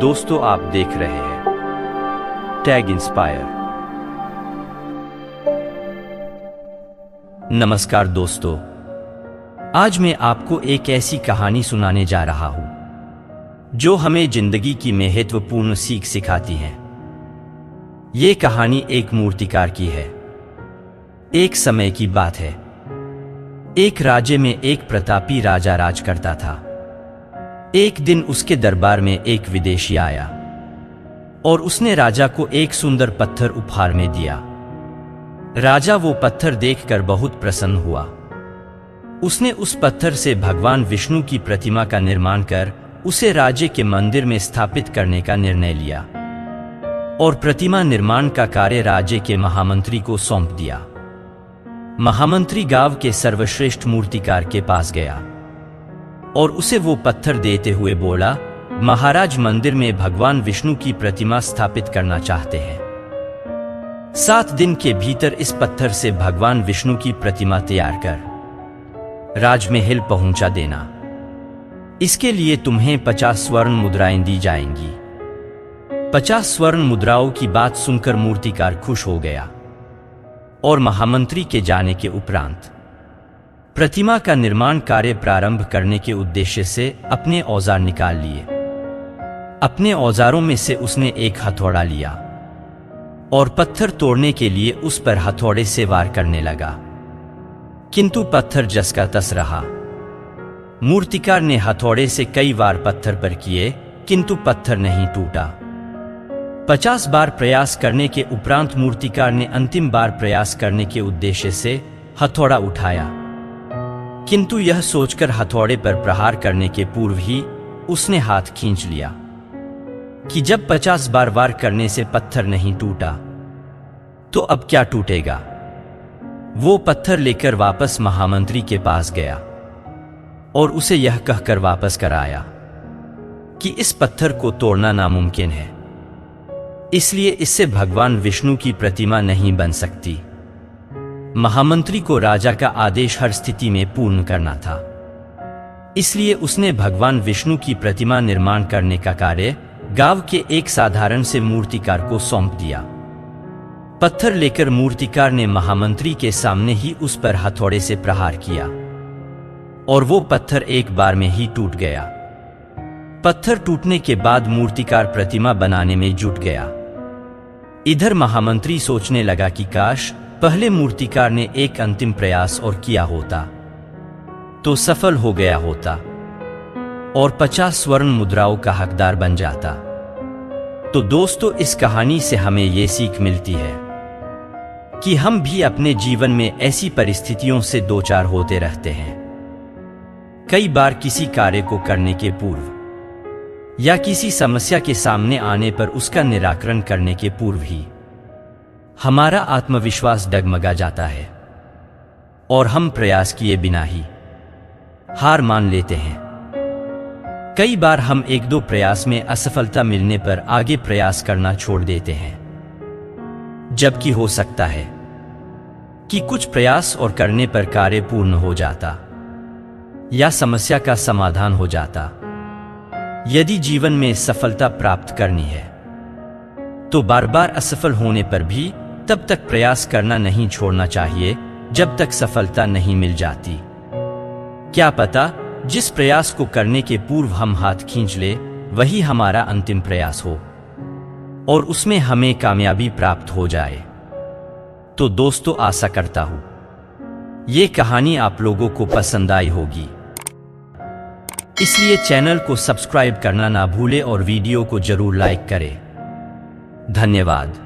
दोस्तों, आप देख रहे हैं टैग इंस्पायर। नमस्कार दोस्तों, आज मैं आपको एक ऐसी कहानी सुनाने जा रहा हूं जो हमें जिंदगी की महत्वपूर्ण सीख सिखाती है। ये कहानी एक मूर्तिकार की है। एक समय की बात है। एक राज्य में एक प्रतापी राजा राज करता था। एक दिन उसके दरबार में एक विदेशी आया और उसने राजा को एक सुंदर पत्थर उपहार में दिया। राजा वो पत्थर देखकर बहुत प्रसन्न हुआ। उसने उस पत्थर से भगवान विष्णु की प्रतिमा का निर्माण कर उसे राज्य के मंदिर में स्थापित करने का निर्णय लिया और प्रतिमा निर्माण का कार्य राज्य के महामंत्री को सौंप दिया। महामंत्री गांव के सर्वश्रेष्ठ मूर्तिकार के पास गया और उसे वो पत्थर देते हुए बोला, महाराज मंदिर में भगवान विष्णु की प्रतिमा स्थापित करना चाहते हैं। 7 दिन के भीतर इस पत्थर से भगवान विष्णु की प्रतिमा तैयार कर राजमहल पहुंचा देना। इसके लिए तुम्हें 50 स्वर्ण मुद्राएं दी जाएंगी। 50 स्वर्ण मुद्राओं की बात सुनकर मूर्तिकार खुश हो गया और महामंत्री के जाने के उपरांत प्रतिमा का निर्माण कार्य प्रारंभ करने के उद्देश्य से अपने औजार निकाल लिए। अपने औजारों में से उसने एक हथौड़ा लिया और पत्थर तोड़ने के लिए उस पर हथौड़े से वार करने लगा, किंतु पत्थर जस का तस रहा। मूर्तिकार ने हथौड़े से कई बार पत्थर पर किए, किंतु पत्थर नहीं टूटा। 50 बार प्रयास करने के उपरांत मूर्तिकार ने अंतिम बार प्रयास करने के उद्देश्य से हथौड़ा उठाया, किंतु यह सोचकर हथौड़े पर प्रहार करने के पूर्व ही उसने हाथ खींच लिया कि जब 50 बार वार करने से पत्थर नहीं टूटा तो अब क्या टूटेगा। वो पत्थर लेकर वापस महामंत्री के पास गया और उसे यह कहकर वापस कराया कि इस पत्थर को तोड़ना नामुमकिन है, इसलिए इससे भगवान विष्णु की प्रतिमा नहीं बन सकती। महामंत्री को राजा का आदेश हर स्थिति में पूर्ण करना था, इसलिए उसने भगवान विष्णु की प्रतिमा निर्माण करने का कार्य गांव के एक साधारण से मूर्तिकार को सौंप दिया। पत्थर लेकर मूर्तिकार ने महामंत्री के सामने ही उस पर हथौड़े से प्रहार किया और वो पत्थर एक बार में ही टूट गया। पत्थर टूटने के बाद मूर्तिकार प्रतिमा बनाने में जुट गया। इधर महामंत्री सोचने लगा कि काश पहले मूर्तिकार ने एक अंतिम प्रयास और किया होता तो सफल हो गया होता और 50 स्वर्ण मुद्राओं का हकदार बन जाता। तो दोस्तों, इस कहानी से हमें यह सीख मिलती है कि हम भी अपने जीवन में ऐसी परिस्थितियों से दो चार होते रहते हैं। कई बार किसी कार्य को करने के पूर्व या किसी समस्या के सामने आने पर उसका निराकरण करने के पूर्व ही हमारा आत्मविश्वास डगमगा जाता है और हम प्रयास किए बिना ही हार मान लेते हैं। कई बार हम 1-2 प्रयास में असफलता मिलने पर आगे प्रयास करना छोड़ देते हैं, जबकि हो सकता है कि कुछ प्रयास और करने पर कार्य पूर्ण हो जाता या समस्या का समाधान हो जाता। यदि जीवन में सफलता प्राप्त करनी है तो बार बार असफल होने पर भी तब तक प्रयास करना नहीं छोड़ना चाहिए जब तक सफलता नहीं मिल जाती। क्या पता जिस प्रयास को करने के पूर्व हम हाथ खींच ले वही हमारा अंतिम प्रयास हो और उसमें हमें कामयाबी प्राप्त हो जाए। तो दोस्तों, आशा करता हूं ये कहानी आप लोगों को पसंद आई होगी, इसलिए चैनल को सब्सक्राइब करना ना भूलें और वीडियो को जरूर लाइक करें। धन्यवाद।